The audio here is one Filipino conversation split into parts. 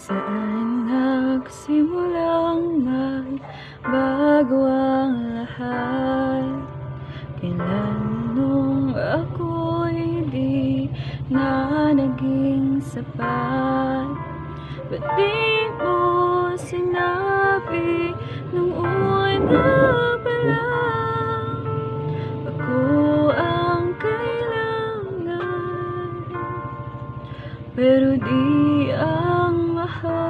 Saan nagsimulang magbago ang lahat? Kailan nung ako'y di na naging sapat? Ba't di mo sinabi nung una pa lang? Ako ang kailangan, pero di ang mahal.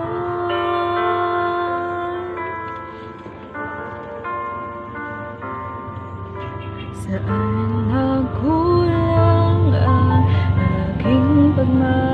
Saan nagkulang ang aking pagmamahal?